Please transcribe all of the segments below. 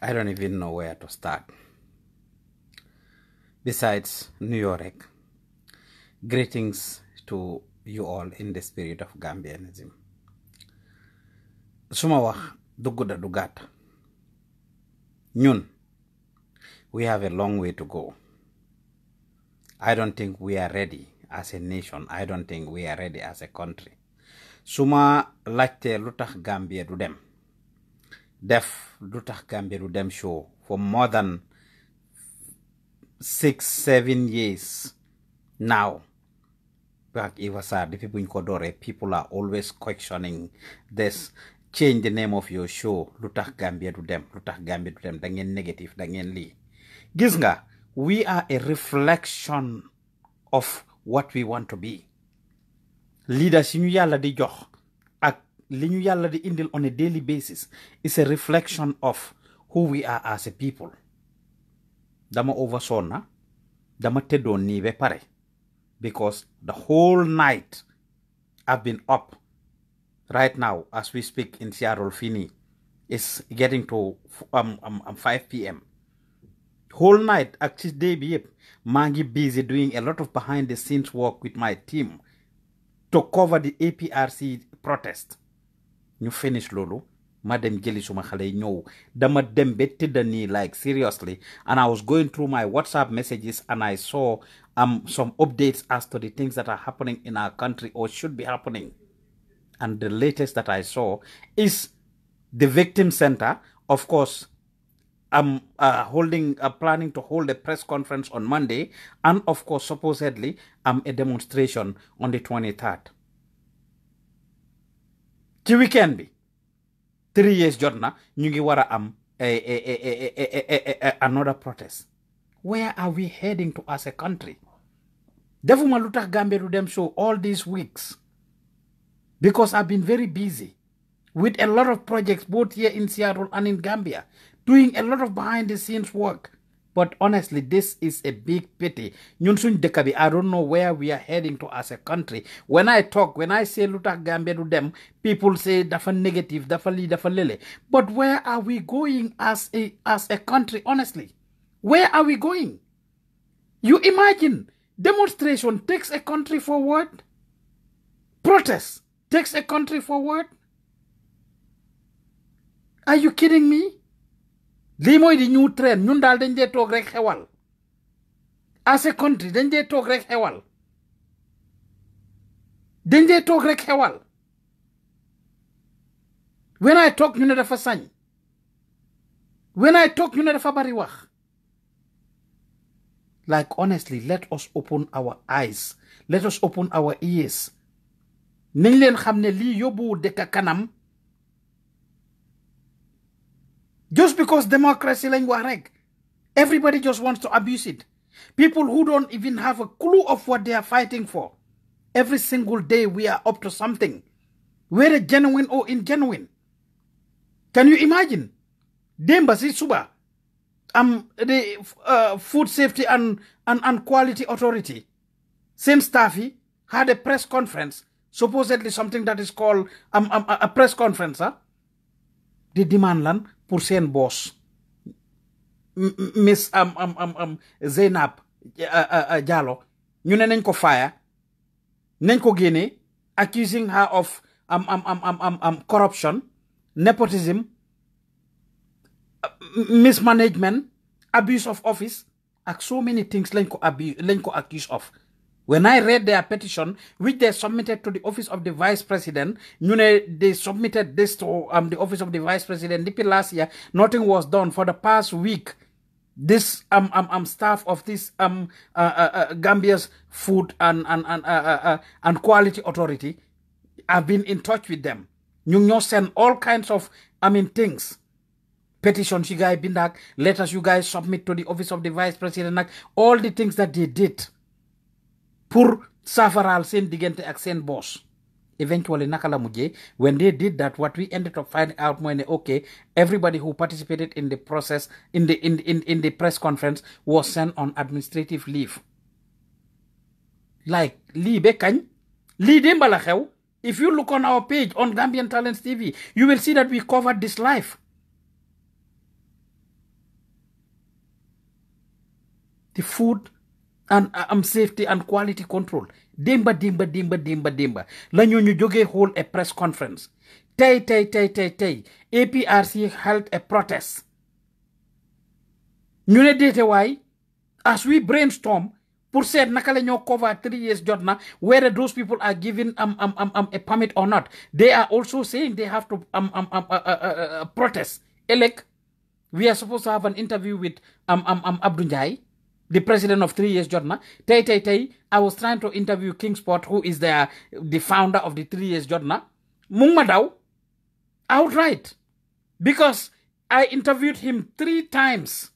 I don't even know where to start. Besides New York, greetings to you all in the spirit of Gambianism. Suma wax du gudda du gàtt ñun we have a long way to go. I don't think we are ready as a nation. I don't think we are ready as a country. Suma laajte lu tax Gambia du dem def lu tax Gambia du dem show for more than 6-7 years now. Back Ivasa, the people in Kodore, people are always questioning this. Change the name of your show. Lutah Gambia to them. Lutah Gambia to them. Dangen negative. Dangen li. Gisnga, we are a reflection of what we want to be. Leaders in yalla di jox ak li ñu yalla di indil on a daily basis is a reflection of who we are as a people. Dama oversona, dama tedon ni be pare. Because the whole night I've been up. Right now, as we speak in Seattle, Fini, it's getting to 5 p.m. Whole night, actually, day be mangi busy doing a lot of behind the scenes work with my team to cover the APRC protest. You finish lolo. Madam Jelly suma xale ñew dama dem be tedani like seriously, and I was going through my WhatsApp messages and I saw some updates as to the things that are happening in our country or should be happening. And the latest that I saw is the victim center, of course, planning to hold a press conference on Monday, and of course supposedly a demonstration on the 23rd. Ci weekend bi 3 years jotna ñu ngi wara am another protest. Where are we heading to as a country? Defuma lutax Gambia to them show all these weeks because I've been very busy with a lot of projects both here in Seattle and in Gambia, doing a lot of behind the scenes work. But honestly, this is a big pity. Ñun suñ dëkk bi, I don't know where we are heading to as a country. When I say lutax Gambia to them, people say dafa negative, dafa li, dafa lele. But where are we going as a country, honestly? Where are we going? You imagine, demonstration takes a country forward. Protest takes a country forward. Are you kidding me? Lii mooy di new trend ñun daal dañ dee toog rek xewal. As a country dañ dee toog rek xewal. Dañ dee toog rek xewal. When I talk ñu ne dafa sañ. When I talk ñu ne dafa bari wax. Like honestly, let us open our eyes. Let us open our ears. Nañ leen xam ne lii yóbbu dëkk kanam. Just because democracy lañ wax rek, everybody just wants to abuse it. People who don't even have a clue of what they are fighting for. Every single day we are up to something, whether genuine or ingenuine. Can you imagine? Demba si suba, the Food Safety and Quality Authority, same staffy, had a press conference, supposedly something that is called a press conference, huh? The demand land pour sen boss, Miss Zainab Jallow, ñu ne nañ ko fire, nañ ko génne, accusing her of corruption, nepotism, mismanagement, abuse of office, and so many things lañ ko accuse of. When I read their petition, which they submitted to the office of the vice president, they submitted this to the office of the vice president. Last year, nothing was done. For the past week, this staff of this Gambia's Food and Quality Authority, I've been in touch with them. You send all kinds of things. Petitions you guys bindak, letters you guys submit to the office of the vice president, all the things that they did. Pour safaral sen digente ak sen boss. Eventually nakala mujje, when they did that, what we ended up finding out when okay, everybody who participated in the process in the press conference was sent on administrative leave. Like li be kany, li demba la xew. If you look on our page on Gambian Talents TV, you will see that we covered this live. the food and safety and quality control dimba la ñu jógee hold a press conference tey APRC held a protest ñu ne déete waay as we brainstorm pour seet naka la ñoo cover 3 years jot na whether those people are given a permit or not. They are also saying they have to protest. Elect, we are supposed to have an interview with Abdou Njai, the president of 3 years jot na tey I was trying to interview Kingsport, who is the founder of the 3 years jot na mu ma daw outright because I interviewed him 3 times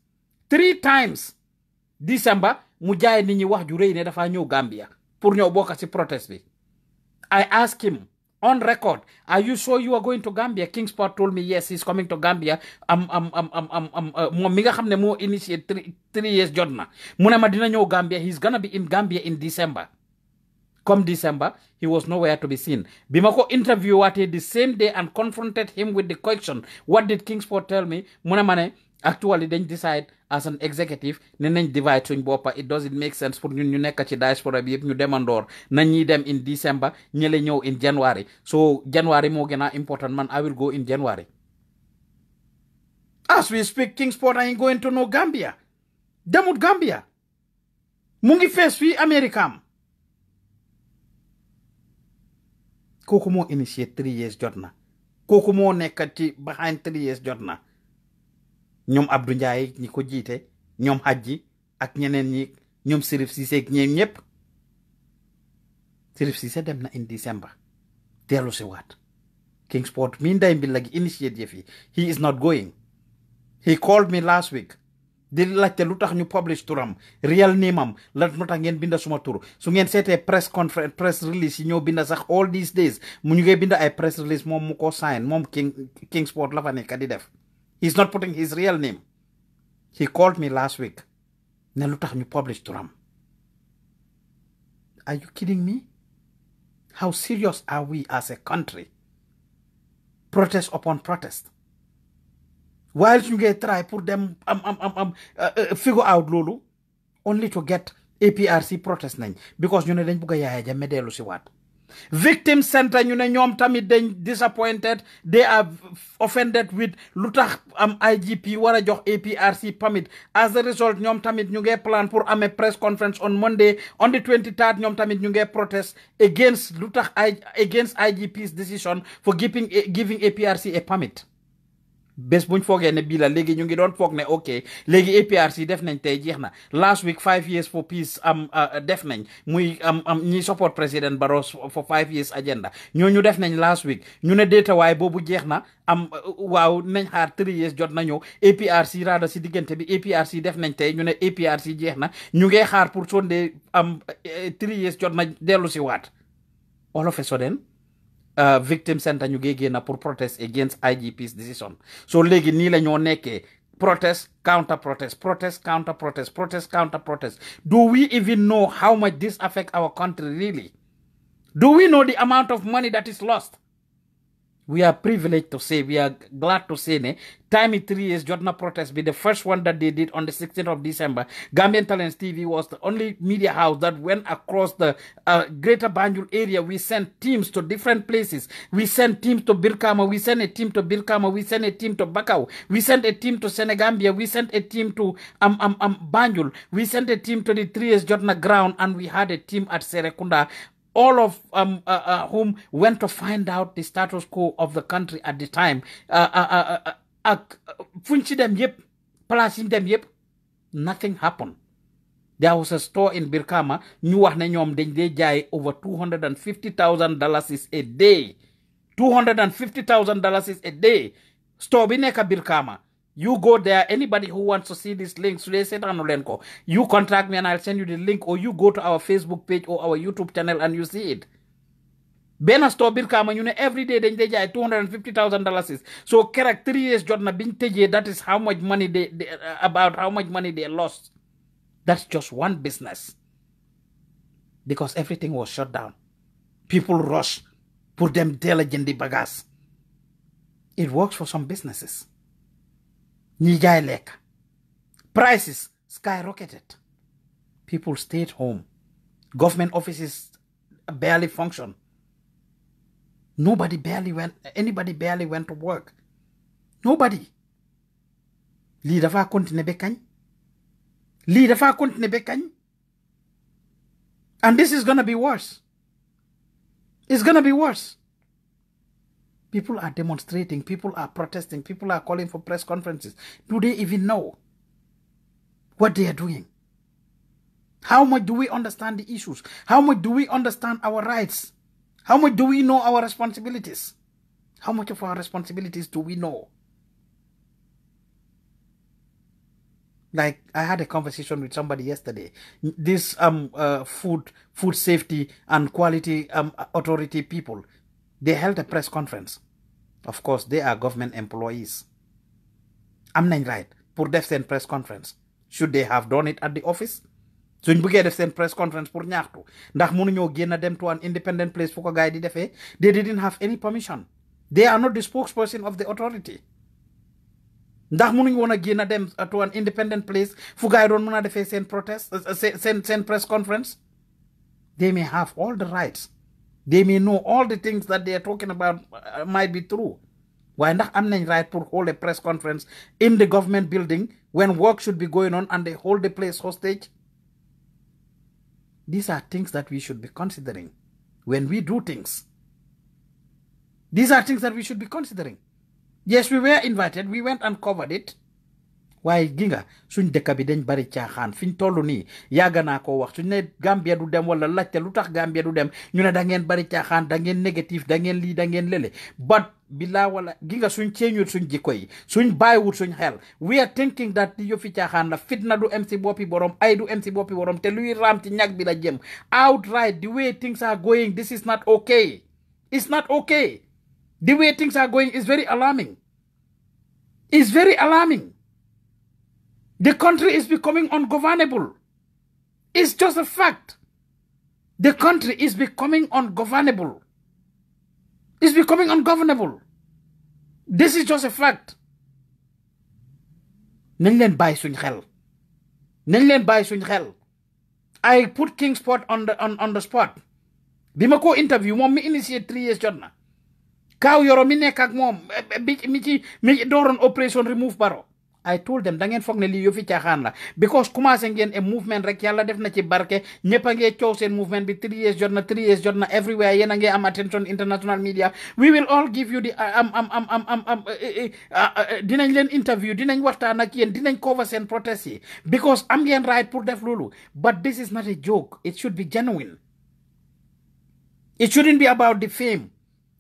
December mu jaay nit ñi wax ju rëy ne dafa ñëw Gambia pour ñëw bokk ci protest bi. I asked him on record, are you sure you are going to Gambia? Kingsport told me yes, he's coming to Gambia. Moom mi nga xam ne moo initiate 3 years jot na mu ne ma dina ñëw Gambia, he's gonna be in Gambia in December. Come December, he was nowhere to be seen. Bi ma ko interview waatee the same day and confronted him with the question, what did Kingsport tell me? Mu ne ma ne actually dañ decide as an executive ne nañ divide suñ boppa. It doesn't make sense pour ñun ñu nekk ci diaspora bi yëpp ñu demandoor nañ ñi dem in December ñële ñëw in January. So January moo gën a important, man I will go in January. As we speak, Kingsport ain't going to no Gambia. Demut Gambia. Mu ngi fees fii America am. Kooku moo initiate 3 years jot na. Kooku moo nekk ci behind 3 years jot na. ñoom Abdou Ndiaye ñi ko jiite ñoom Hadji ak ñeneen ñi ñoom Sirif Cissé ak ñeen ñëpp. Sirif Cissé dem na in December dellu si waat. Kingsport mi nday mbi lagi initiate yëf yi he is not going. He called me last week di laajte lu tax ñu publish turam real name am la lu tax ngeen binda suma tur su ngeen seetee press conference press release yi ñoo binda sax all these days mu ñu ngee binda ay press release moom mu ko sign moom Kingsport la fa nekk di def. He's not putting his real name. He called me last week. Ne lu tax ñu publish turam. Are you kidding me? How serious are we as a country? Protest upon protest. While you get try pour them figure out lolu only to get APRC protest nañ because ñu ne dañ bëgg Yaya Jammeh dellu si waat. Victim center ñu ne ñoom tamit dañ disappointed, they are offended with lu tax IGP war a jox APRC permit. As a result ñoom tamit ñu ngi plan pour amee press conference on Monday on the 23rd. ñoom tamit ñu ngi protest against lu tax against IGP's decision for giving APRC a permit. bés buñ foogee ne bii la léegi ñu ngi doon foog ne ok léegi APRC def nañ tey jeex na last week 5 years for peace def nañ muy ñi support président Barrow for 5 years agenda ñooñu def nañ last week ñu ne déetawaay boobu jeex na waaw nañ xaar 3 years jot na ñëw APRC raada si diggante bi APRC def nañ tey ñu ne APRC jeex na ñu ngee xaar pour sondee 3 years jot na dellu si waat all of a sudden victim center ñu géegee na pour protest against IGP's decision. So léegi nii la ñoo nekkee protest counter protest protest counter protest protest counter protest. Do we even know how much this affects our country really? Do we know the amount of money that is lost? We are privileged to say, we are glad to say, time in 3 years, Jotna protest be the first one that they did on the 16th of December. Gambian Talents TV was the only media house that went across the greater Banjul area. We sent teams to different places. We sent teams to Birkama. We sent a team to Birkama. We sent a team to Bakau. We sent a team to Senegambia. We sent a team to Banjul. We sent a team to the 3 years Jotna ground, and we had a team at Serekunda. All of whom went to find out the status quo of the country at the time. Nothing happened. There was a store in Birkama. Ñu wax ne ñoom dañ dee jaay over $250,000 is a day. $250,000 is a day. Store bi nekk Birkama. You go there, anybody who wants to see this link, you contact me and I'll send you the link, or you go to our Facebook page or our YouTube channel and you see it. Bena store Birkama, you know, every day they jay $250,000. So correct 3 years jotna biñ tejé, that is how much money about how much money they lost. That's just one business. Because everything was shut down. People rush, put them diligently bagas. It works for some businesses. Ñi jaay lekk. Prices skyrocketed. People stayed home. Government offices barely function. Anybody barely went to work. Nobody. Lii dafa continuer ba kañ. Lii dafa continuer ba kañ. And this is gonna be worse. It's gonna be worse. People are demonstrating, people are protesting, people are calling for press conferences. Do they even know what they are doing? How much do we understand the issues? How much do we understand our rights? How much do we know our responsibilities? How much of our responsibilities do we know? Like, I had a conversation with somebody yesterday. This food safety and quality authority people, they held a press conference. Of course, they are government employees. Am nañ right pour def seen press conference. Should they have done it at the office? Suñ bëggee def seen press conference pour ñaxtu ndax mënuñoo génn dem to an independent place fu ko gaay di defee. They didn't have any permission. They are not the spokesperson of the authority. Ndax mënuñ woon a génn dem to an independent place fu gaay doon mën a defee seen protest seen press conference. They may have all the rights. They may know all the things that they are talking about might be true. Why ndax am nañ right pour hold a press conference in the government building when work should be going on and they hold the place hostage? These are things that we should be considering when we do things. These are things that we should be considering. Yes, we were invited. We went and covered it. Why ginga suñ dëkk bi dañ bari caaxaan fiñ tollu nii yàgg naa ko wax suñ ne Gambia du dem wala laajte lu tax Gambia du dem ñu ne da ngeen bari caaxaan da ngeen négatif da ngeen lii da ngeen lele but bilaa wala ginga suñ ceeñut suñ jikko yi suñ bàyyiwut suñ xel we are thinking that yo fi caaxaan la fitna du em si boppi borom ay du em si boppi borom te luy raam ci ñag bi la jëm outright the way things are going this is not okay. It's not okay. The way things are going is very alarming. It's very alarming. The country is becoming ungovernable. It's just a fact. The country is becoming ungovernable. It's becoming ungovernable. This is just a fact. Nañ leen bàyyi suñ xel. Nañ leen bàyyi suñ xel. I put King Spot on the spot. Bi ma ko interview moom mi initiate 3 years jot na. Kaaw yoro mi nekk ak moom mi dooroon operation remove Barrow. I told them da ngeen foog ne lii yo fi caaxaan la because commencé ngeen a movement rek yàlla def na ci barke ñëpp a ngee coow seen movement bi 3 years jot na everywhere yéen a ngee am attention international media. We will all give you the dinañ leen interview dinañ waxtaan ak yéen dinañ cover seen protest yi because am ngeen right pour def loolu but this is not a joke. It should be genuine. It shouldn't be about the fame.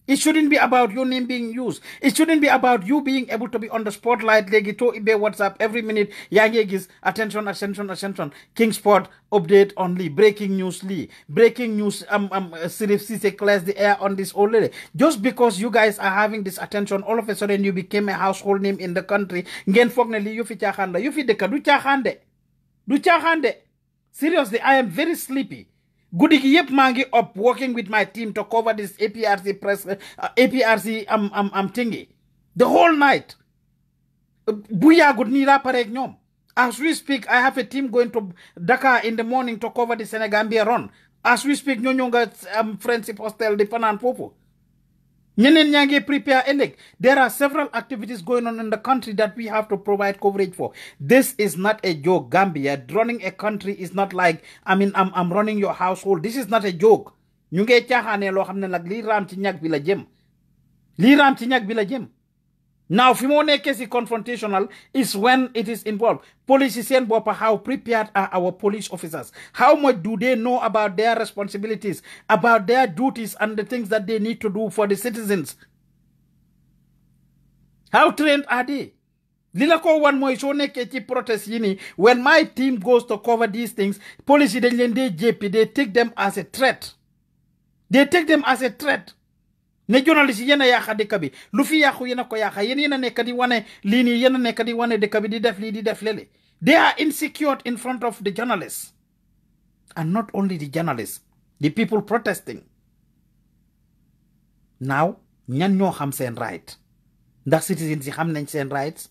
It shouldn't be about your name being used. It shouldn't be about you being able to be on the spotlight. Legi to ibe WhatsApp every minute. Yange gis attention. King Spot update on Lee. Breaking news Lee. Breaking news. Sirif Sise clears the air on this already. Just because you guys are having this attention, all of a sudden you became a household name in the country. Ngen fogne li yufi chahanda. Yufi deka du chahande. Du chahande. Seriously, I am very sleepy. Guddi gi yep mangi up working with my team to cover this APRC press APRC thingy the whole night. Buya good ni la parek ñom. As we speak, I have a team going to Dakar in the morning to cover the Senegambia run. As we speak, ñoo nga friendship hostel di fanan fofu. Ñeneen ñangi prepare eleg. There are several activities going on in the country that we have to provide coverage for. This is not a joke, Gambia. Running a country is not like, I'm running your household. This is not a joke. Ñu ngi caaxaane loo xam ne nag lii raam ci ñag bi la jëm. Lii raam ci ñag bi la jëm. Now, fi mo nekkee si confrontational is when it is involved. Police is saying, how prepared are our police officers? How much do they know about their responsibilities, about their duties and the things that they need to do for the citizens? How trained are they? Lila ko wan moy so nekkee ci protest yi ni when my team goes to cover these things, police yi dañ leen dee jéppi, they take them as a threat. They take them as a threat. Ne journalist yena yaaka dëkk bi lu fi yaaxu yena ko yaaka yena nekk di wane lii nii yena nekk di wane dëkk bi di def lii di def lele. They are insecure in front of the journalists. And not only the journalists, the people protesting. Now, ñan ñoo xam seen right. Ndax citizens yi xam nañ seen rights.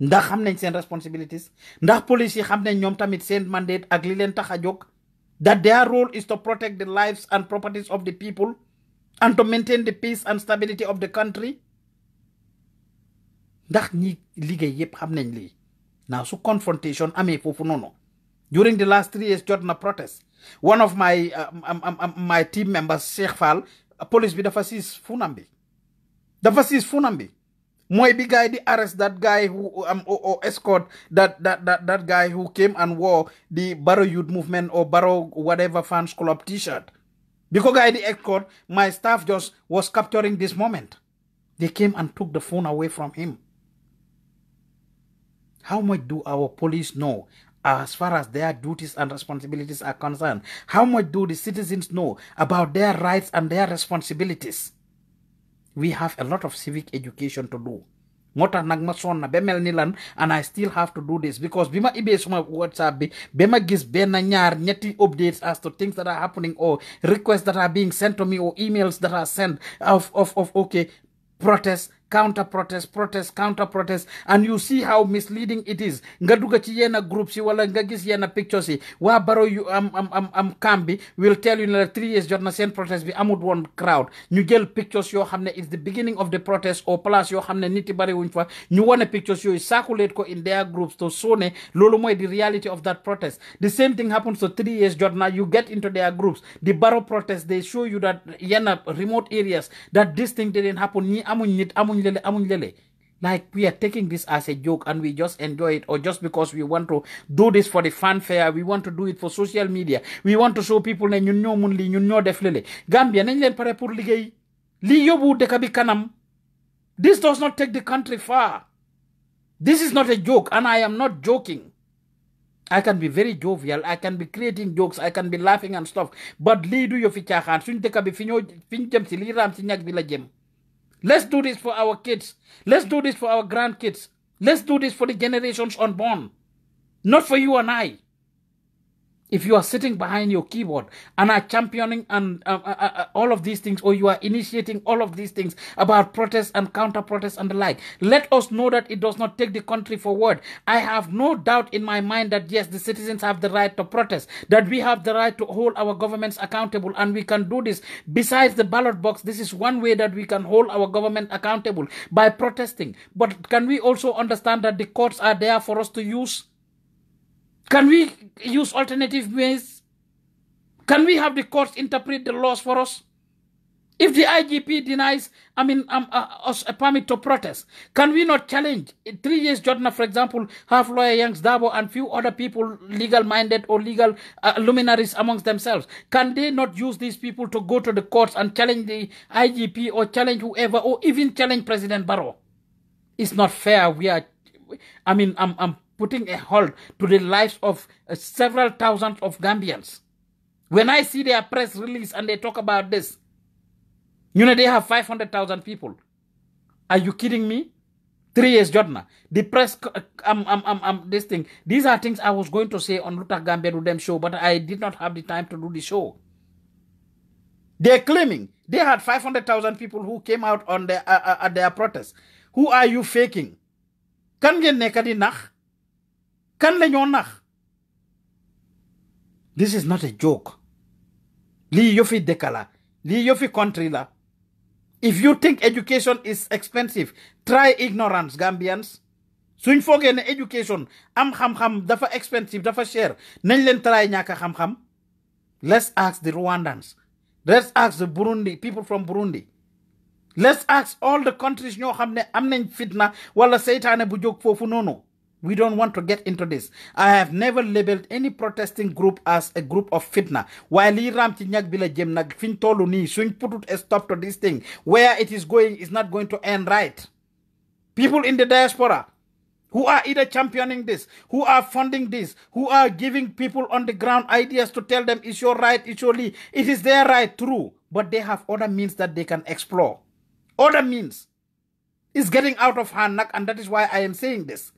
ndax xam nañ seen responsibilities ndax police yi xam nañ ñoom tamit seen mandate ak li leen tax a jóg that their role is to protect the lives and properties of the people and to maintain the peace and stability of the country ndax ñi liggéey yépp xam nañ lii now su confrontation amee foofu noonu during the last 3 years jot na protest one of my my team members Cheikh Fall police bi dafa siis funam bi mooy bi guy di arrest that guy who or escort that guy who came and wore the Barrow Youth Movement or Barrow whatever fans club t-shirt because guy di escort my staff just was capturing this moment. They came and took the phone away from him. How much do our police know as far as their duties and responsibilities are concerned? How much do the citizens know about their rights and their responsibilities? We have a lot of civic education to do. Mota nagma sonna be mel nilan, and I still have to do this because bima ibe suma WhatsApp bi bema gis bena ñaar ñetti updates as to things that are happening or requests that are being sent to me or emails that are sent of okay, protest, counter protest, protest, counter protest, and you see how misleading it is. Nga duga ci yena groups yi wala nga gis yena pictures yi wa Barrow yu Kambi will tell you that 3 years jot na sen protest bi amut won crowd ñu jël pictures yo xamne it's the beginning of the protest or place yo xamne nit yi bari wuñ fa ñu wone pictures yo circulate ko in their groups to show ne lolu moy the reality of that protest. The same thing happens to 3 years jot na, you get into their groups, the Barrow protest, they show you that yena remote areas that this thing didn't happen, ñi amuñ nit amuñ lele. Like we are taking this as a joke and we just enjoy it, or just because we want to do this for the fanfare, we want to do it for social media, we want to show people ne ñun ñoo mun li ñun ñoo def lele. Gambia nañ leen pare pour liggéey li yóbbu dëkk bi kanam. This does not take the country far. This is not a joke, and I am not joking. I can be very jovial, I can be creating jokes, I can be laughing and stuff, but lii du yo fi caaxaan suñ dëkk bi fi ñu jëm si lii raam si ñag bi la jëm. Let's do this for our kids. Let's do this for our grandkids. Let's do this for the generations unborn. Not for you and I. If you are sitting behind your keyboard and are championing and all of these things, or you are initiating all of these things about protests and counter-protests and the like, let us know that it does not take the country forward. I have no doubt in my mind that yes, the citizens have the right to protest, that we have the right to hold our governments accountable, and we can do this. Besides the ballot box, this is one way that we can hold our government accountable, by protesting. But can we also understand that the courts are there for us to use? Can we use alternative ways? Can we have the courts interpret the laws for us? If the IGP denies, us a permit to protest, can we not challenge? In 3 years, Jodna, for example, have lawyer Yanks Dabo and few other people, legal-minded or legal luminaries amongst themselves. Can they not use these people to go to the courts and challenge the IGP or challenge whoever, or even challenge President Barrow? It's not fair. I'm putting a halt to the lives of several thousands of Gambians. When I see their press release and they talk about this, they have 500,000 people. Are you kidding me? 3 years, Jodna. The press, this thing. These are things I was going to say on Luther Gambia to them show, but I did not have the time to do the show. They're claiming they had 500,000 people who came out on at their protest. Who are you faking? Kan ngeen nekk di nax? Kan la ñoo nax? This is not a joke. Lii yofi dëkk la. Lii yofi country la. If you think education is expensive, try ignorance, Gambians. Suñ foogee ne education am xam-xam dafa expensive, dafa cher, nañ leen try ñàkk xam-xam. Let's ask the Rwandans. Let's ask the Burundi, people from Burundi. Let's ask all the countries ñoo xam ne am nañ fitna wala seytaane bu jóg foofu noonu. We don't want to get into this. I have never labeled any protesting group as a group of fitna. While li ram ci ñag bi la jëm nag fiñ tollu nii suñ putut a stop to this thing, where it is going is not going to end right. People in the diaspora who are either championing this, who are funding this, who are giving people on the ground ideas to tell them it's your right, it's your lead. It is their right, true, but they have other means that they can explore. Other means. It's getting out of hand, and that is why I am saying this.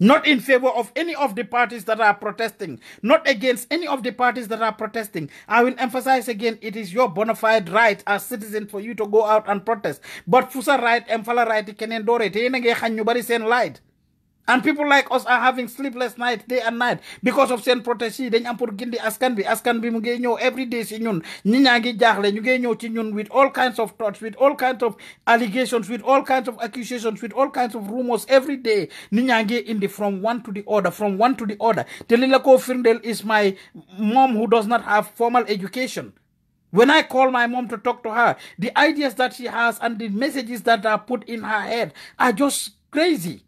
Not in favor of any of the parties that are protesting. Not against any of the parties that are protesting. I will emphasize again, it is your bona fide right as citizens for you to go out and protest. But fusa right, emfala right, kenen dore, te yena nge xañ ñu bari seen light. And people like us are having sleepless nights day and night because of seen protest yi dañ am pour gindi askan bi mu ngi ñëw every day si ñun ñi ñaa ngi jaaxle ñu ngi ñëw ci ñun with all kinds of thoughts, with all kinds of allegations, with all kinds of accusations, with all kinds of rumors every day. Ñi ñaa ngi indi from one to the other, from one to the other. Te li la ko firndeel is my mom who does not have formal education. When I call my mom to talk to her, the ideas that she has and the messages that are put in her head are just crazy.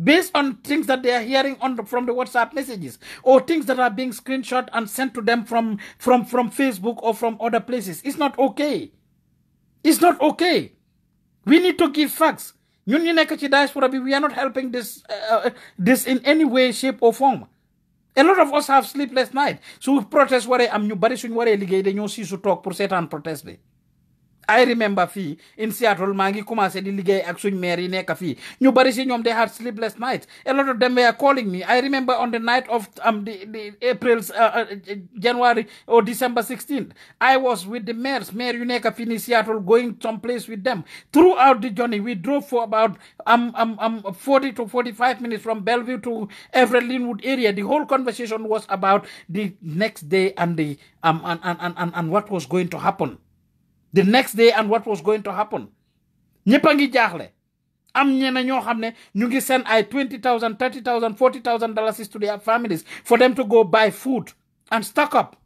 Based on things that they are hearing from the WhatsApp messages or things that are being screenshot and sent to them from Facebook or from other places. It's not okay. It's not okay. We need to give facts. Ñun ñu nekk ci diaspora bi, we are not helping this in any way, shape or form. A lot of us have sleepless nights. So protest waree am ñu bari suñ waree liggéey dañoo siisu toog pour seetaan protest bi. I remember fii in Seattle maa ngi commencé di liggéey ak suñ maire yi nekk fii ñu bari si ñoom they had sleepless nights. A lot of them were calling me. I remember on the night of the April, January or December 16th, I was with the mayor yu nekk fii in Seattle going someplace with them. Throughout the journey, we drove for about 40 to 45 minutes from Bellevue to Everett Linwood area. The whole conversation was about the next day and the and what was going to happen. The next day and what was going to happen. ñëpp a ngi jaaxle am ñeneen ñoo xam ne ñu ngi send ay $20,000, $30,000, $40,000 to their families for them to go buy food and stock up.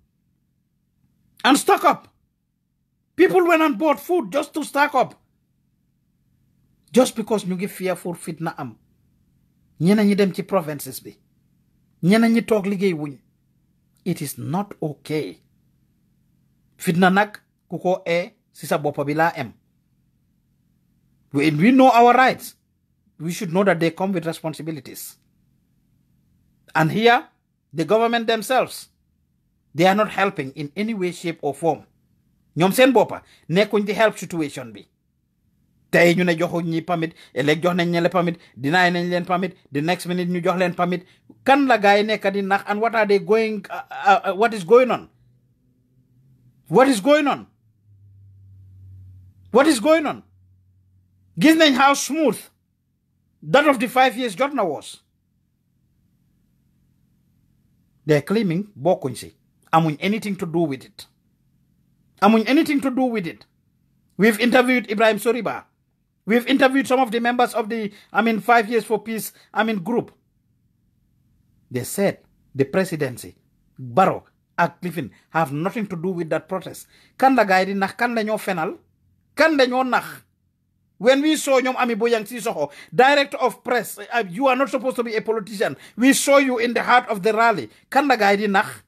And stock up. People went and bought food just to stock up. Just because ñu ngi fearful fitna am. ñeneen ñi dem ci provinces bi. ñeneen ñi toog liggéey wuñ. It is not okay. Fitna nag kuko si sa bopa bi la em. When we know our rights, we should know that they come with responsibilities. And here, the government themselves, they are not helping in any way, shape or form. Ñoom seen bopa nekkuñ di help situation bi. Tey ñu ne joxuñ ñi permit, ëllëg jox nañ ñele permit, deny nañ leen permit, the next minute ñu jox leen permit. Kan la gaay nekk di nax, and what are they going, what is going on? What is going on? What is going on? Gis nañ how smooth that of the 5 years jotna was. They're claiming bokkuñ si. Amuñ anything to do with it. Amuñ anything to do with it. We've interviewed Ibrahim Soriba. We've interviewed some of the members of the 5 years for peace group. They said the presidency, Barrow and Cliffin have nothing to do with that protest. Kan la gaay di nax, kan la ñoo fenal? Kan dañoo nax? When we saw ñoom Ami Boyang Sissoho, director of press, you are not supposed to be a politician. We saw you in the heart of the rally. Kan la gaay di nax?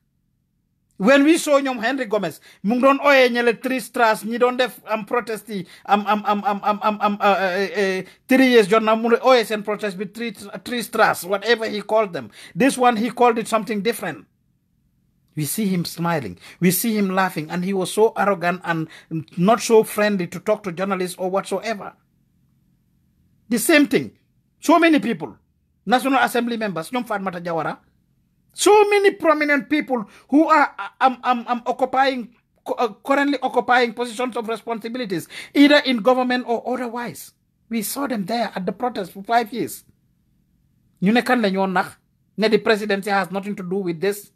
When we saw ñoom Henry Gomez, mu ngi doon ooyee ñele 3 strass ñi doon def protest yi 3 years jot na mu ooyee seen protest bi 3 strass, whatever he called them. This one he called it something different. We see him smiling. We see him laughing. And he was so arrogant and not so friendly to talk to journalists or whatsoever. The same thing. So many people. National Assembly members. Nyom Fatmata Jawara. So many prominent people who are currently occupying positions of responsibilities, either in government or otherwise. We saw them there at the protest for 5 years. Ñu ne kan la ñoo nax ne the presidency has nothing to do with this.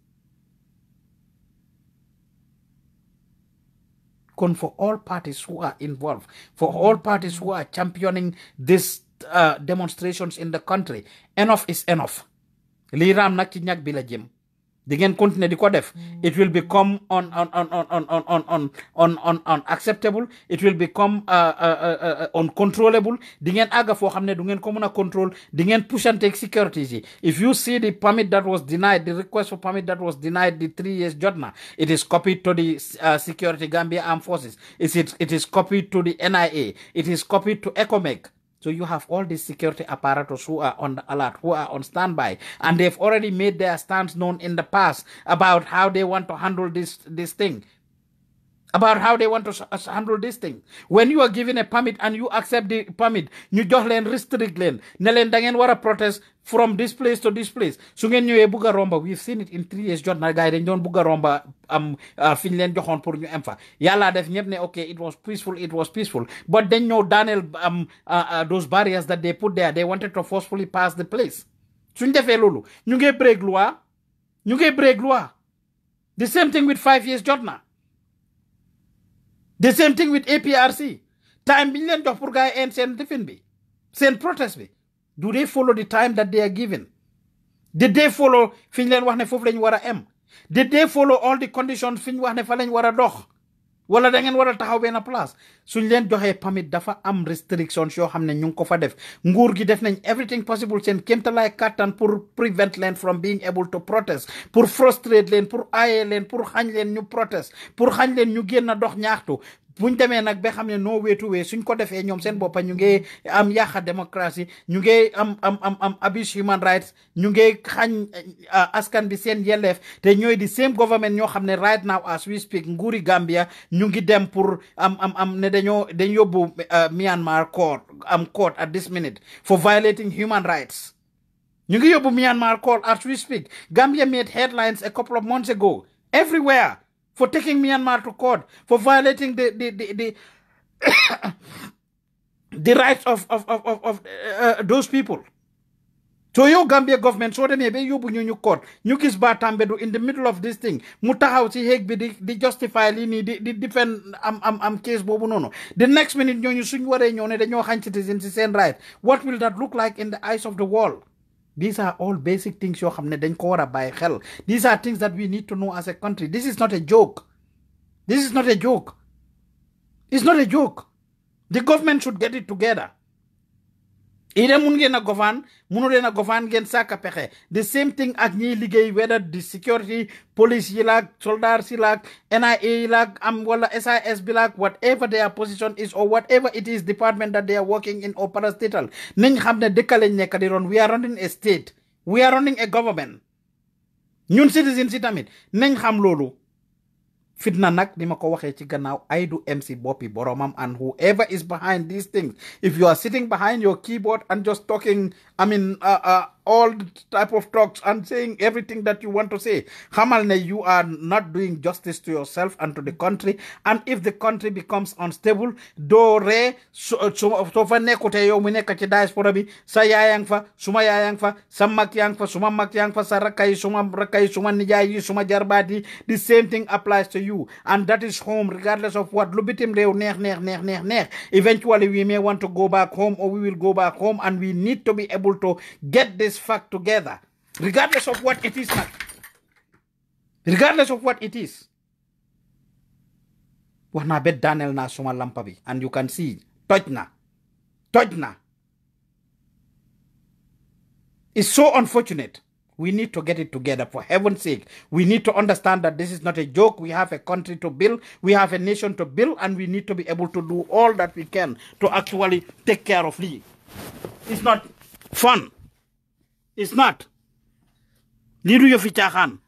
For all parties who are involved, for all parties who are championing these demonstrations in the country, enough is enough. Li ram nak ci ñak bi la jëm. Di ngeen continuer di ko def. It will become unacceptable. It will become uncontrollable. Di ngeen aga fo xamne du ngeen ko mëna control. Di ngeen pushante security. If you see the permit that was denied, the request for permit that was denied the 3 years jotna, it is copied to the Security Gambia Armed Forces. It is copied to the NIA. It is copied to ECOMEC. So you have all these security apparatus who are on the alert, who are on standby, and they've already made their stance known in the past about how they want to handle this thing. About how they want to handle this thing. When you are given a permit and you accept the permit, you jox leen restrict leen ne leen da ngeen war a protest from this place to this place. Su ngeen ñëwee bugg a romba, we've seen it in 3 years jot na gaay dañ doon bugg a romba fi ñu leen joxoon pour ñu am fa. Yàlla def ñëpp ne okay, it was peaceful. But then ñëw daaneel those barriers that they put there. They wanted to forcefully pass the place. suñ defee loolu ñu ngi break loi ñu ngi break loi the same thing with 5 years jot na the same thing with APRC time bi ñu leen jox pour gars yi seen defin bi seen protest bi do they follow the time that they are given did they follow fi ñu leen wax ne foofu lañ war a am did they follow all the conditions fi ñu wax ne fa lañ war a dox wala da ngeen war a taxaw benn place suñ leen joxee permit dafa am restrictions yoo xam ne ñu ngi ko fa def nguur gi def nañ everything possible seen kéemtalaay kàttan pour prevent leen from being able to protest pour frustrate leen pour aaye leen pour xañ leen ñu protest pour xañ leen ñu génn dox ñaxtu buñ demee nag ba xam ne no way to way suñ ko defee ñoom seen boppa ñu ngi am yàqa démocratie ñu ngi am abuse human rights ñu ngi xañ askan bi seen yelleef te ñooy di same government ñoo xam ne right now as we speak nguuri Gambia ñu ngi dem pour am ne dañ yóbbu Myanmar court at this minute for violating human rights ñu ngi yóbbu Myanmar court as we speak. Gambia made headlines a couple of months ago everywhere for taking Myanmar to court for violating the the rights of those people. So your Gambia government so demee ba yóbbu ñu court ñu gis Batambedu in the middle of this thing mu taxaw ci Hague bi di justify lii nii di defend am case boobu noonu the next minute ñooñu suñ waree ñëw ne dañoo xañ citizen ci seen right what will that look like in the eyes of the world? These are all basic things yoo xam ne dañ ko war a bàyyi xel. These are things that we need to know as a country. This is not a joke. This is not a joke. It's not a joke. The government should get it together. Ida mun ngeen a govern munu leen a govern ngeen sàkka pexe the same thing ak ñiy liggéey whether the security police yi laak soldats yi laak NIA yi laak am wala SIS bi laak whatever their position is or whatever it is department that they are working in or parastatal nañ xam ne dëkk lañ nekk di ron we are running a state we are running a government ñun citizens yi tamit nañ xam loolu fitna nak ni ma ko waxee ci gannaaw ay du MC boppi boromam and whoever is behind these things if you are sitting behind your keyboard and just talking all type of talks and saying everything that you want to say xamal ne you are not doing justice to yourself and to the country and if the country becomes unstable doo ree soo fa nekkute yow mu nekk ci diaspora bi sa yaayang fa suma yaayang fa sa mag yang fa suma mag yang fa sa rakkay suma nijaay yi suma jarbaat yi the same thing applies to you and that is home regardless of what lu bitim réew neex eventually we may want to go back home or we will go back home and we need to be able to get this fact together regardless of what it is regardless of what it is wax naa bet daaneel naa suma lampa bi and you can see toj na it's so unfortunate. We need to get it together for heaven's sake. We need to understand that this is not a joke. We have a country to build. We have a nation to build. And we need to be able to do all that we can to actually take care of Lee. It's not fun. It's not. Li du yofi caaxaan.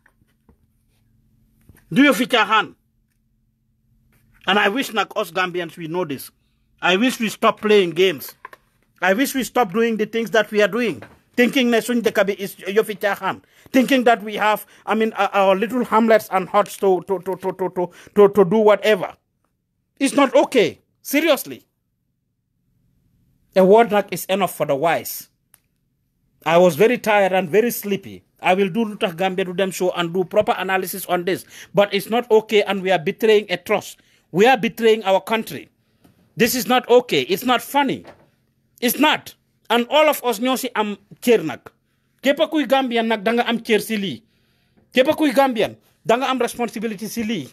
Do yofi caaxaan. And I wish like us Gambians we know this. I wish we stop playing games. I wish we stop doing the things that we are doing. Thinking is thinking that we have, our little hamlets and huts to do whatever. It's not okay. Seriously. A word like is enough for the wise. I was very tired and very sleepy. I will do Lutah Gambia to them show and do proper analysis on this. But it's not okay and we are betraying a trust. We are betraying our country. This is not okay. It's not funny. It's not. And all of us ñoo si am cër nag képp kuy Gambian nag danga am cër si lii képp kuy Gambian danga am responsibility si lii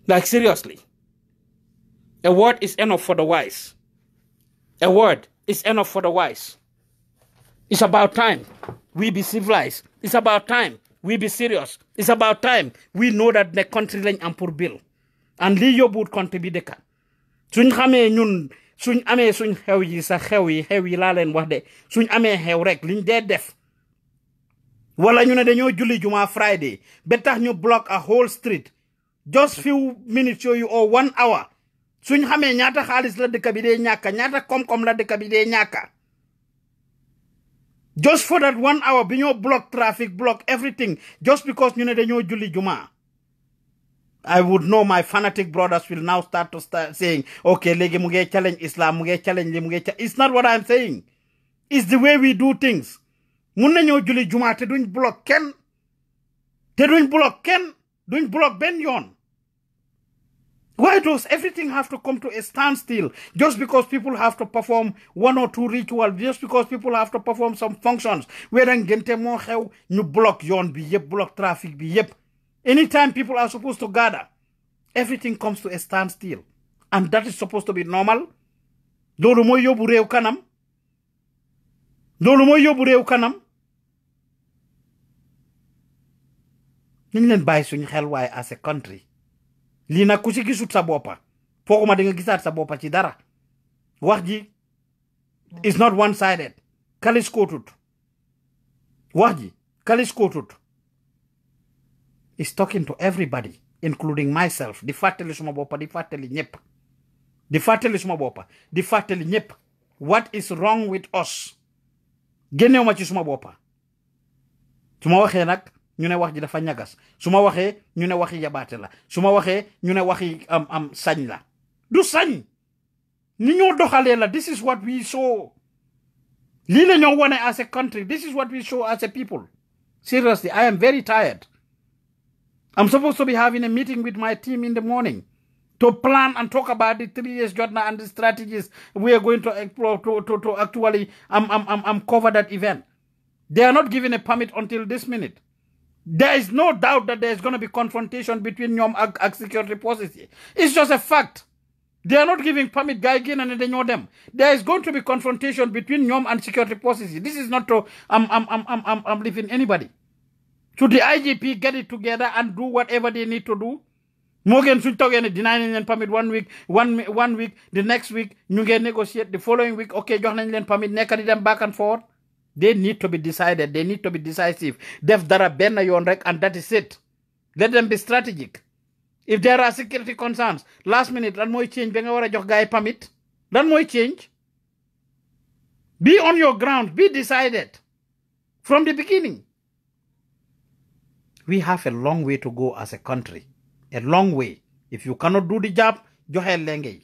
like seriously a word is enough for the wise. A word is enough for the wise. It's about time we be civilized. It's about time we be serious. It's about time we know that the country lañ am pour bil and lii yóbbuwut country bi dëkka suñ xamee ñun suñ amee suñ xew yi sa xew yi laa leen wax de suñ amee xew rek liñ dee def wala ñu ne dañoo julli juma Friday ba tax ñu block a whole street just few minutes yooyu or 1 hour suñ xamee ñaata xaalis la dëkk bi dee ñàkka ñaata koom-koom la dëkk bi dee ñàkka just for that 1 hour bi ñoo block traffic block everything just because ñu ne dañoo julli juma I would know my fanatic brothers will now start saying, okay, legi muge challenge Islam, muge challenge li, it's not what I'm saying. It's the way we do things. mun nañoo julli juma te duñ block kenn duñ block benn yoon. Why does everything have to come to a standstill just because people have to perform 1 or 2 rituals, just because people have to perform some functions? Where ngente mo xew ñu block yoon bi yépp, block traffic bi yépp. Anytime people are supposed to gather, everything comes to a standstill. And that is supposed to be normal. Loolu mooy yóbbu réew kanam. Loolu mooy yóbbu réew kanam. Ñu leen bàyyi suñu xel waaye as a country. Lii nag ku ci gisut sa boppa fooguma di nga gisaat sa boppa ci dara. Wax ji is not one-sided. Kalis kootut. Wax ji kalis kootut. Is talking to everybody, including myself. Di fàttali suma boppa, di fàttali ñépp. Di fàttali suma boppa, di fàttali ñépp. What is wrong with us? Génnew ma ci suma boppa. Su ma waxee nag ñu ne wax ji dafa ñagas. Su ma waxee ñu ne waxi yabaate la. Su ma waxee ñu ne waxi sañ la. Du sañ. Ni ñoo doxalee la. This is what we show. Lii la ñoo wane as a country. This is what we show as a people. Seriously, I am very tired. I'm supposed to be having a meeting with my team in the morning to plan and talk about the 3 years journey and the strategies we are going to explore to actually cover that event. They are not given a permit until this minute. There is no doubt that there is going to be confrontation between Nyom and security forces. It's just a fact. They are not giving permit guy again and they know them. There is going to be confrontation between Nyom and security forces. This is not to leaving anybody. Should the IGP get it together and do whatever they need to do? Morgan should talk and denying them permit 1 week, one week, the next week, you get negotiate, the following week, okay, joining them permit, nekadi them back and forth. They need to be decided. They need to be decisive. Def dara benna yon rek, and that is it. Let them be strategic. If there are security concerns, last minute, lan moy change, benga wara jox gaay permit. Lan moy change. Be on your ground. Be decided. From the beginning. We have a long way to go as a country. A long way. If you cannot do the job, joxe lengay.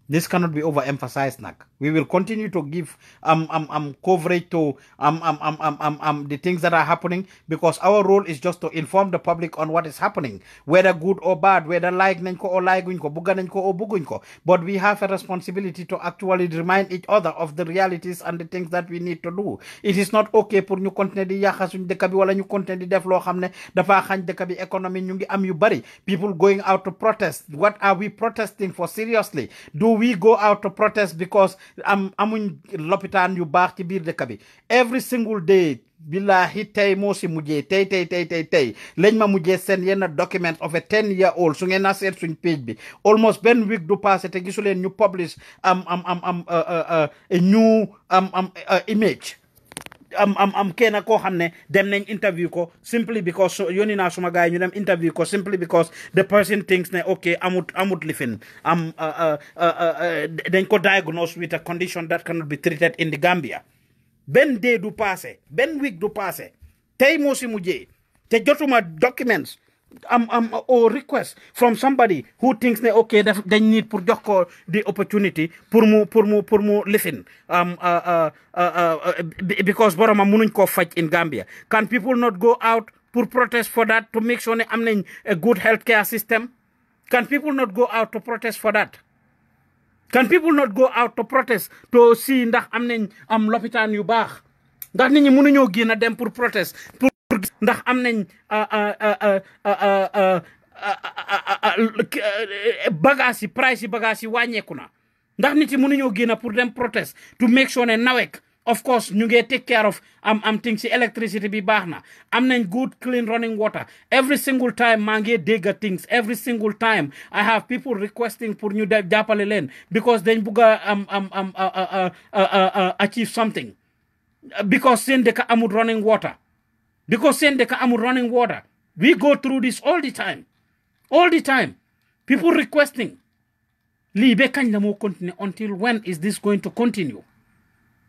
This cannot be overemphasized, Nak. We will continue to give coverage to the things that are happening because our role is just to inform the public on what is happening, whether good or bad, whether like nenko or like winko, buga nenko or bugunko. But we have a responsibility to actually remind each other of the realities and the things that we need to do. It is not okay pour ñu continuer di yaxa suñ dëkk bi wala ñu continuer di def loo xam ne dafa xañ dëkk bi économie ñu ngi am yu bari. People going out to protest. What are we protesting for seriously? Do we go out to protest because amuñ lopitaan yu baax ci biir dëkk bi? Every single day billahi tey moo si mujjee tey lañ ma mujjee seen yenn document of a 10-year-old su ngeen na seet suñ page bi almost benn week du passé te gisuleen ñu publish a new image kenn koo xam ne dem nañ interview ko simply because yónni naa suma gaay ñu dem interview ko simply because the person thinks ne okay amut lifin dañ ko diagnose with a condition that cannot be treated in the Gambia. Ben day du passé ben week du passé tey moo si mujjee te jotuma documents or request from somebody who thinks ne okay dañ need pour jox ko the opportunity pour mu lifin because boroma munuñ ko faj in Gambia. Can people not go out pour protest for that to make sure ne am nañ a good healthcare system? Can people not go out to protest for that? Can people not go out to protest to see ndax am nañ lopitaan yu baax? Ndax nit ñi mënuñoo génn dem pour protest pour ndax am nañ bagage yi price yi bagage yi wàññeeku na? Ndax nit yi mënuñoo génn pour dem protest to make sure ne nawek of course ñu ngi take care of things ci electricity bi baax na, am nañ good clean running water. Every single time maa ngi dégg things, every single time I have people requesting pour ñu jàppale leen because dañ bugg a achieve something because seen dëkk amul running water. Because seen dëkk amul running water. We go through this all the time. All the time. People requesting. Lii be kañ la moo continue? Until when is this going to continue?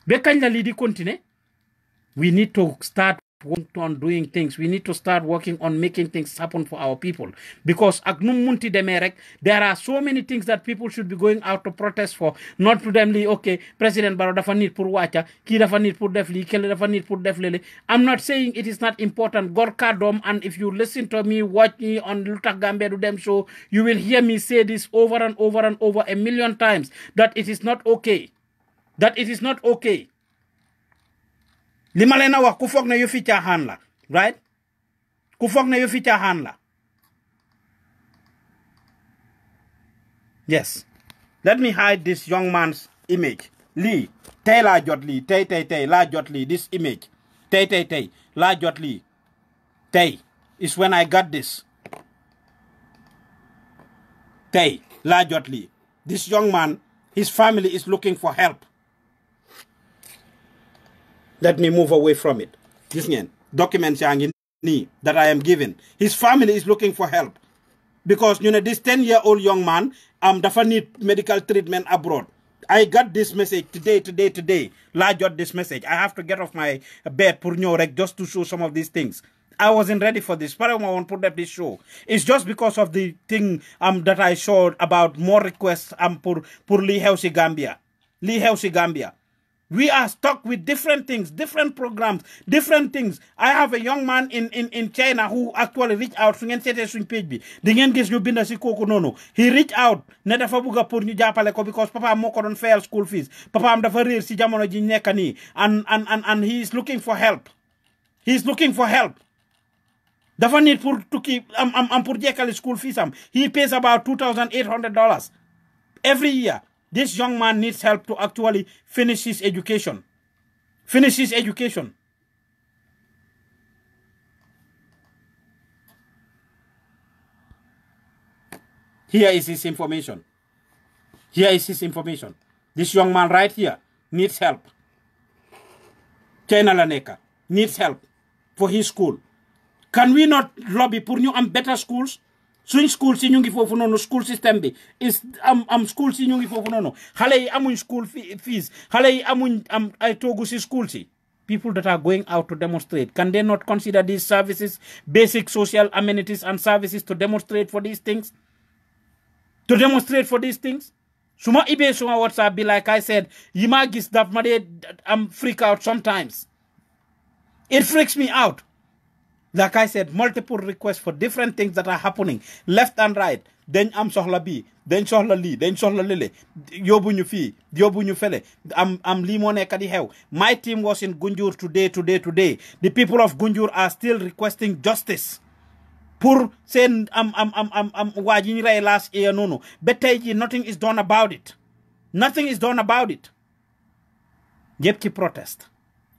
Be kañ la lii di continue? We need to start on doing things. We need to start working on making things happen for our people. Because munti demerek, there are so many things that people should be going out to protest for. Not to them, okay, President Barrow dafa need pour wacha, ki dafa need pour def li, kele dafa need pour def lele. I'm not saying it is not important. Gorka dom, and if you listen to me, watch me on Lutak Gambia to them show, you will hear me say this over and over and over a million times, that it is not okay. That it is not okay. Li ma leen a wax ku foog ne yu fi caaxaan la, right? Ku foog ne yu fi caaxaan la. Yes. Let me hide this young man's image. Lii tey laa jot lii tey laa jot lii, this image. Tey laa jot lii. Tey is when I got this. Tey laa jot lii. This young man, his family is looking for help. Let me move away from it. This documents that I am given. His family is looking for help. Because, this 10-year-old young man, dafa need medical treatment abroad. I got this message today. La got this message. I have to get off my bed just to show some of these things. I wasn't ready for this. But I want to put up this show. It's just because of the thing that I showed about more requests pour Lee Housey Gambia. Lee Housey Gambia. We are stuck with different things, different programs, different things. I have a young man in China who actually reached out. Page he reached out. Because Papa moko don't fail school fees. Papa am dafa rir si jamono ji nekk ni, and he is looking for help. He is looking for help. Dafa need to keep pour jekali school fees am. He pays about $2,800 every year. This young man needs help to actually finish his education. Finish his education. Here is his information. Here is his information. This young man right here needs help. China Laneka needs help for his school. Can we not lobby for new and better schools? Swing school si ñu ngi fofu nonu, school system bi is school si ñu ngi fofu nonu. Xalé yi amuñ school fees, xalé yi amuñ ay togu si school si. People that are going out to demonstrate, can they not consider these services, basic social amenities and services, to demonstrate for these things? To demonstrate for these things? Suma ibe suma WhatsApp be, like I said, yima gis that I'm freak out sometimes. It freaks me out. Like I said, multiple requests for different things that are happening, left and right. Then am sohla bi, then sohla li, then sohla lele. Yobu ñu fi, yobu ñu fele. Am li mo nekk di xew. My team was in Gunjur today. The people of Gunjur are still requesting justice. Pour send waa ji ñu rey last year noonu. Ba tey ji nothing is done about it. Nothing is done about it. Yep ki protest.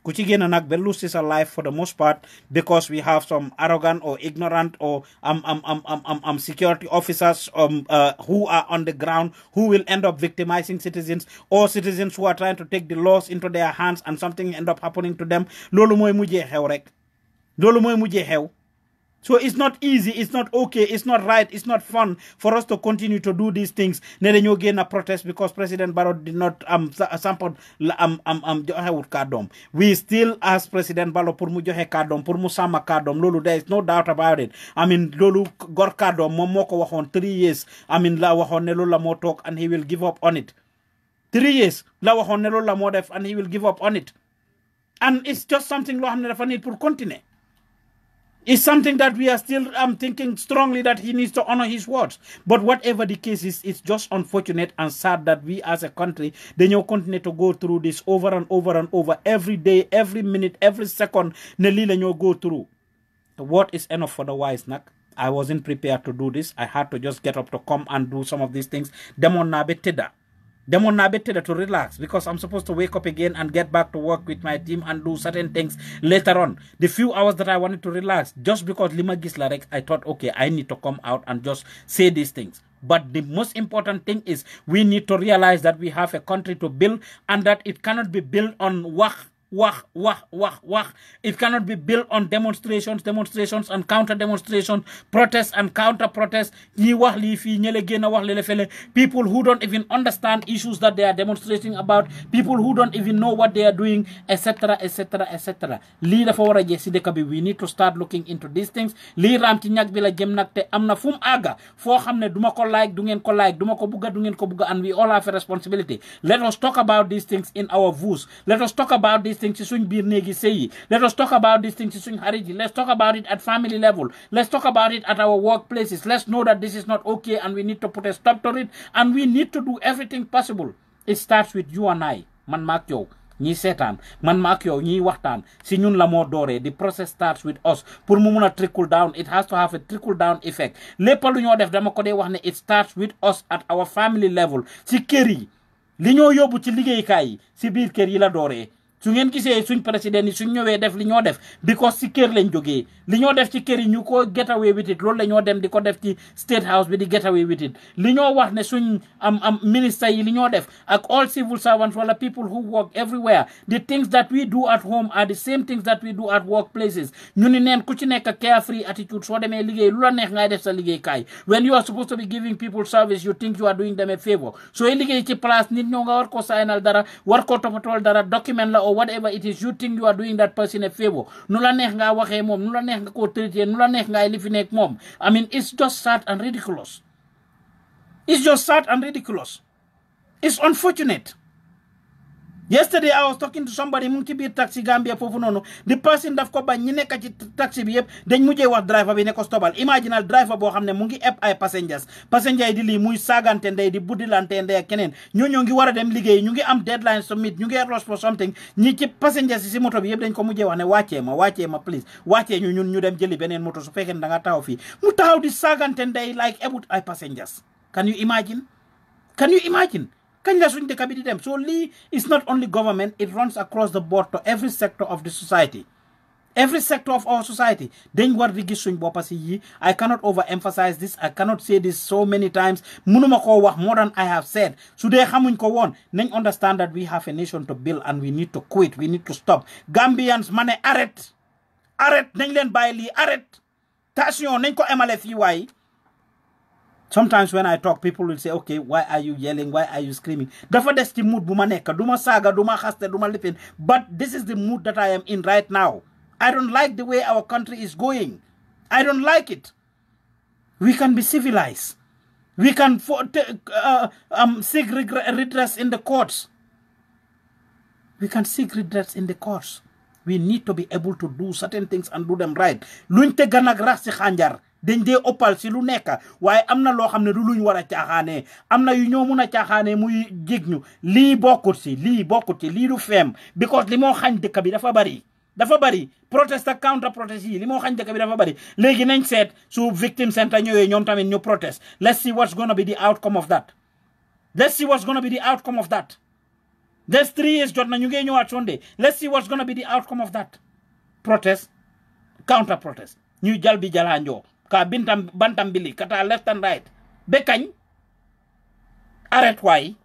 Kuchigena nak lose his life for the most part, because we have some arrogant or ignorant or security officers who are on the ground, who will end up victimizing citizens, or citizens who are trying to take the laws into their hands and something end up happening to them. Lolu moy mujjé xew rek. Lolu moy mujjé xew. So it's not easy, it's not okay, it's not right, it's not fun for us to continue to do these things. Ne dañu génn protest because President Barrow did not sample joxe kàddoom. We still ask President Barrow pour mu joxe kàddoom, pour mu sàmm kàddoom. Lolu, there is no doubt about it. I mean, lolu gor kàddoom moom moo ko waxoon 3 years. I mean, la waxoon ne lolu la moo toog and he will give up on it. 3 years la waxoon ne lolu la moo def and he will give up on it. And it's just something loo xam ne dafa need pour continuer. It's something that we are still thinking strongly that he needs to honor his words. But whatever the case is, it's just unfortunate and sad that we as a country, then you continue to go through this over and over and over, every day, every minute, every second, nelila you go through. What is enough for the wise, nak? I wasn't prepared to do this. I had to just get up to come and do some of these things. Demon na beteda. Demon na beteda to relax, because I'm supposed to wake up again and get back to work with my team and do certain things later on. The few hours that I wanted to relax, just because lima gisla rek, I thought, okay, I need to come out and just say these things. But the most important thing is we need to realize that we have a country to build, and that it cannot be built on wah It cannot be built on demonstrations and counter demonstrations, protests and counter protests. People who don't even understand issues that they are demonstrating about, people who don't even know what they are doing, etc. We need to start looking into these things. Ram ci ñak bi la jëm nak te amna fum aga fo xamne duma ko like du ngeen ko like duma ko bugga du ngeen ko bugga, and we all have a responsibility. Let us talk about these things in our views. Let us talk about these things ci suñ biir neegi sey. Let us talk about these things ci suñ xarit yi. Let's talk about it at family level. Let's talk about it at our workplaces. Let's know that this is not okay and we need to put a stop to it, and we need to do everything possible. It starts with you and I, man maak yow ñi seetaan man maak yow ñi waxtaan si ñun la moo dooree. The process starts with us. Pour mu mun a trickle down, it has to have a trickle down effect. lépp lu ñoo def dama ko dee wax ne it starts with us at our family level. Si kër yi li ñoo yóbbu ci liggéeykaay yi si biir kër yi la dooree. su ngeen gisee suñ président yi suñ ñëwee def li ñoo def because si kër lañ jógee li ñoo def ci kër yi ñu ko get away with it loolu la ñoo dem di ko def ci state house bi di get away with it. li ñoo wax ne suñ ministre yi li ñoo def ak all civil servants wala people who work everywhere, the things that we do at home are the same things that we do at workplaces. ñu ni neen ku ci nekk carefree attitude soo demee liggéey lu la neex ngay def sa liggéeykaay. When you are supposed to be giving people service, you think you are doing them a favor. sooy liggéey ci place nit ñoo nga war ko signal dara war ko toppatool dara document la or whatever it is, you think you are doing that person a favor. Nu la neex nga waxee moom, nu la neex nga ko traité, nu la neex nga li fi nekk moom. I mean, it's just sad and ridiculous. It's just sad and ridiculous. It's unfortunate. Yesterday I was talking to somebody mu ngi ci biir taxi Gambia foofu noonu. The person daf ko bañ ñi nekk ci taxi bi yëpp dañ mujjee wax driver bi ne ko stopal. Imaginal driver boo xam ne mu ngi eb ay passengers yi di lii muy saagante ndey di buddilante ndey ak keneen ñoo ngi war a dem liggéey ñu ngi am deadline submit ñu ngi rush for something ñi ci passengers yi si moto bi yëpp dañ ko mujjee wax ne wàccee ma please wàccee ñu dem jëli beneen moto su fekkee ne da nga taxaw fii mu taxaw di saagante ndey like ebut ay passengers. Can you imagine? So Lee is not only government, it runs across the board to every sector of the society. Every sector of our society. I cannot overemphasize this. I cannot say this so many times. More than I have said. So they understand that we have a nation to build and we need to quit. We need to stop. Gambians, mane, arrête. Nañ leen bàyyi lii, arrête. Tension, nañ ko emale fii waay. Sometimes when I talk, people will say, okay, why are you yelling? Why are you screaming? Dafa des ci mood bu ma nekk duma saaga duma xaste duma lifin. But this is the mood that I am in right now. I don't like the way our country is going. I don't like it. We can be civilized. We can seek redress in the courts. We can seek redress in the courts. We need to be able to do certain things and do them right. Luñ te gan ak rax ci xànjar dañ dee opal si lu nekk waaye am na loo xam ne du luñ war a caaxaanee am na yu ñoo mun a caaxaanee muy jég ñu lii bokkut si lii du feem because li moo xañ dëkk bi dafa bari protest ak counter protest yi li moo xañ dëkk bi dafa bari léegi nañ seet su victim center ñëwee ñoom tamit ñu protest. Let's see what's gonna be the outcome of that. There's 3 years jot na ñu ngi ñëwaat Sunday. Let's see what's gonna be the outcome of that. Protest, counter protest. Ñu jal bi jalaanjoo ka bantam bili kata left and right. Bekañ arrête waay.